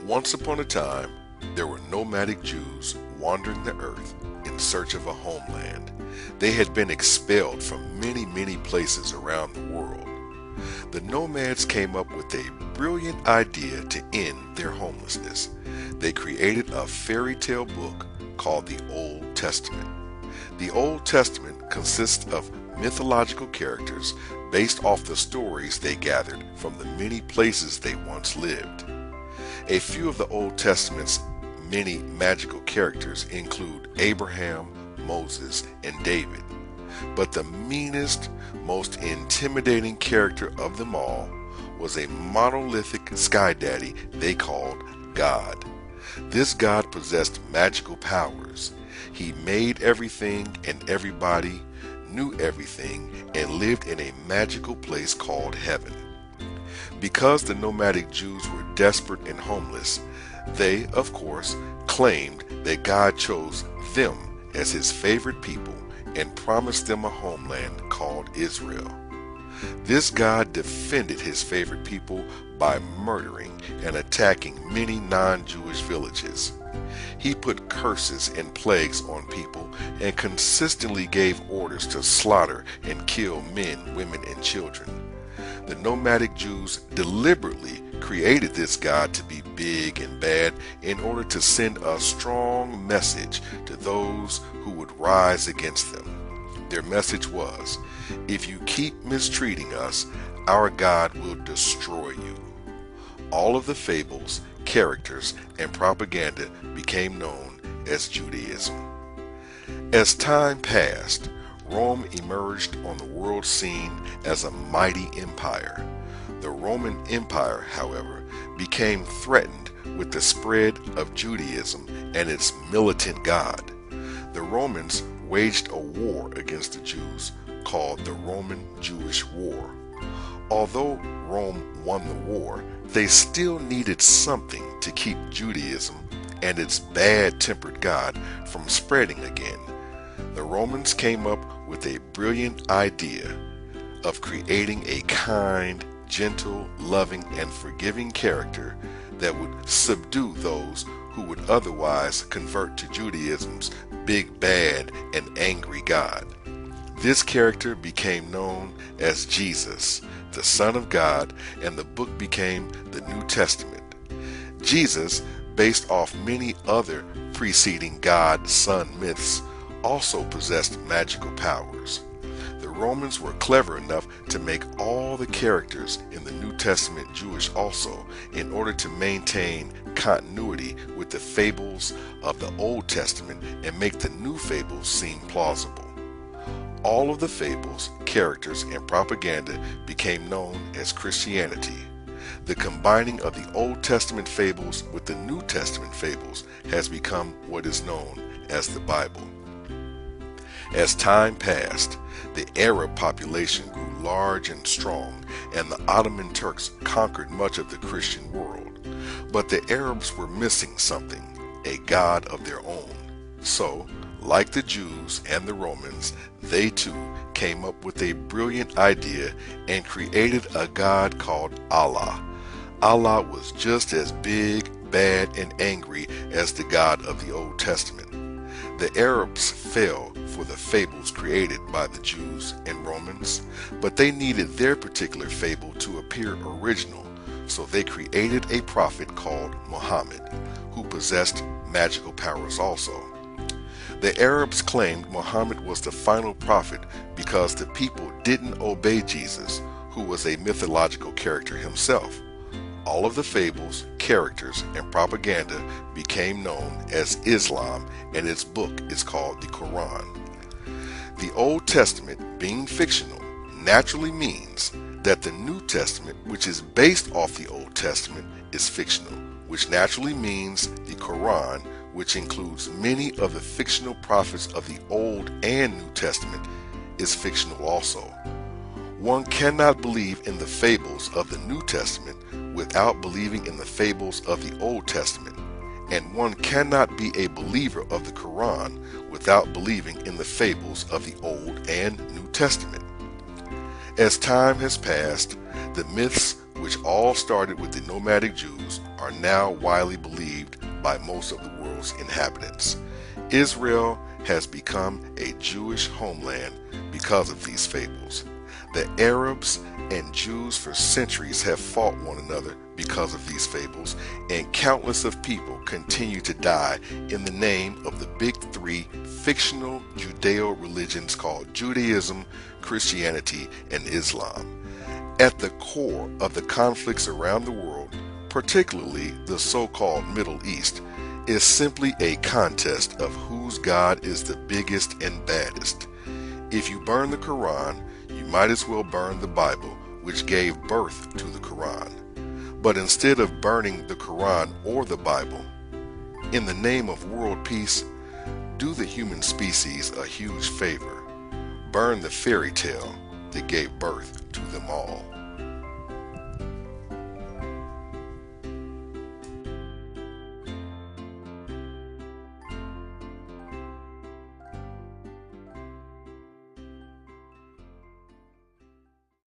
Once upon a time, there were nomadic Jews wandering the earth in search of a homeland. They had been expelled from many places around the world. The nomads came up with a brilliant idea to end their homelessness. They created a fairy tale book called the Old Testament. The Old Testament consists of mythological characters based off the stories they gathered from the many places they once lived. A few of the Old Testament's many magical characters include Abraham, Moses, and David. But the meanest, most intimidating character of them all was a monolithic sky daddy they called God. This God possessed magical powers. He made everything and everybody, knew everything, and lived in a magical place called heaven. Because the nomadic Jews were desperate and homeless, they, of course, claimed that God chose them as his favorite people and promised them a homeland called Israel. This God defended his favorite people by murdering and attacking many non-Jewish villages. He put curses and plagues on people and consistently gave orders to slaughter and kill men, women, and children. The nomadic Jews deliberately created this God to be big and bad in order to send a strong message to those who would rise against them. Their message was, if you keep mistreating us, our God will destroy you. All of the fables, characters, and propaganda became known as Judaism. As time passed, Rome emerged on the world scene as a mighty empire. The Roman Empire, however, became threatened with the spread of Judaism and its militant God. The Romans waged a war against the Jews called the Roman-Jewish War. Although Rome won the war, they still needed something to keep Judaism and its bad-tempered God from spreading again. The Romans came up with a brilliant idea of creating a kind, gentle, loving, and forgiving character that would subdue those who would otherwise convert to Judaism's big, bad, and angry God. This character became known as Jesus, the Son of God, and the book became the New Testament. Jesus, based off many other preceding God-Son myths, also possessed magical powers. The Romans were clever enough to make all the characters in the New Testament Jewish also, in order to maintain continuity with the fables of the Old Testament and make the new fables seem plausible. All of the fables, characters, and propaganda became known as Christianity. The combining of the Old Testament fables with the New Testament fables has become what is known as the Bible. As time passed, the Arab population grew large and strong, and the Ottoman Turks conquered much of the Christian world. But the Arabs were missing something, a God of their own. So, like the Jews and the Romans, they too came up with a brilliant idea and created a God called Allah. Allah was just as big, bad, and angry as the God of the Old Testament. The Arabs fell for the fables created by the Jews and Romans, but they needed their particular fable to appear original, so they created a prophet called Muhammad, who possessed magical powers also. The Arabs claimed Muhammad was the final prophet because the people didn't obey Jesus, who was a mythological character himself. All of the fables, characters, and propaganda became known as Islam, and its book is called the Quran. The Old Testament, being fictional, naturally means that the New Testament, which is based off the Old Testament, is fictional, which naturally means the Quran, which includes many of the fictional prophets of the Old and New Testament, is fictional also. One cannot believe in the fables of the New Testament without believing in the fables of the Old Testament, and one cannot be a believer of the Quran without believing in the fables of the Old and New Testament. As time has passed, the myths, which all started with the nomadic Jews, are now widely believed by most of the world's inhabitants. Israel has become a Jewish homeland because of these fables. The Arabs and Jews for centuries have fought one another because of these fables, and countless of people continue to die in the name of the big three fictional Judeo religions called Judaism, Christianity, and Islam. At the core of the conflicts around the world, particularly the so-called Middle East, is simply a contest of whose God is the biggest and baddest. If you burn the Quran, you might as well burn the Bible, which gave birth to the Quran. But instead of burning the Quran or the Bible, in the name of world peace, do the human species a huge favor. Burn the fairy tale that gave birth to them all.